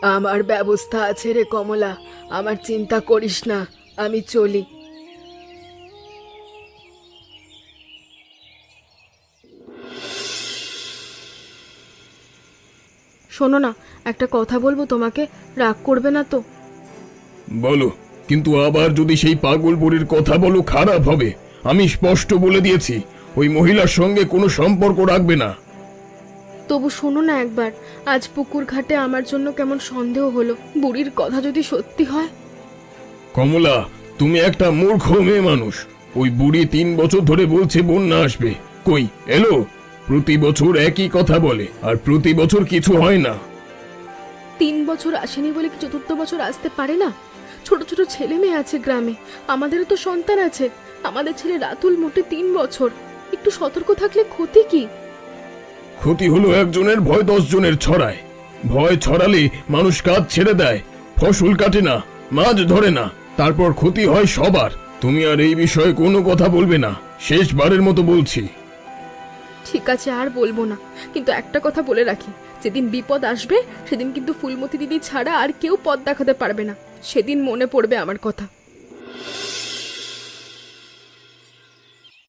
আমার ব্যবস্থা আছে রে কমলা, আমার চিন্তা করিস না, আমি চলি। শোনো না, একটা কথা বলবো তোমাকে, রাগ করবে না তো? বলো, কিন্তু আবার যদি সেই পাগল বুড়ির কথা বলো খারাপ হবে। আমি স্পষ্ট বলে দিয়েছি ওই মহিলার সঙ্গে কোনো সম্পর্ক রাখবে না। তবু শোনো না একবার, আজ পুকুর ঘাটে আমার জন্য কেমন সন্দেহ হলো, বুড়ির কথা যদি সত্যি হয়। কমলা, তুমি একটা মূর্খ মেয়ে মানুষ। ওই বুড়ি 3 বছর ধরে বলছে বন্যা আসবে, কই এলো? প্রতি বছর একই কথা বলে আর প্রতি বছর কিছু হয় না। 3 বছর আসেনি বলে কি 4th বছর আসতে পারে না? ছোট ছোট ছেলে মেয়ে আছে গ্রামে, আমাদেরও তো সন্তান আছে। আমাদের ছেলে রাতুল মোটে 3 বছর, একটু সতর্ক থাকলে ক্ষতি কি? ক্ষতি হলো একজনের ভয় 10 জনের ছড়ায়। ভয় ছড়ালে মানুষ কাজ ছেড়ে দেয়, ফসল কাটে না, মাছ ধরে না, তারপর ক্ষতি হয় সবার। তুমি আর এই বিষয়ে কোনো কথা বলবে না, শেষবারের মতো বলছি। ঠিক আছে, আর বলবো না, কিন্তু একটা কথা বলে রাখি, যেদিন বিপদ আসবে সেদিন কিন্তু ফুলমতি দিদি ছাড়া আর কেউ পথ দেখাতে পারবে না। সেদিন মনে পড়বে আমার কথা।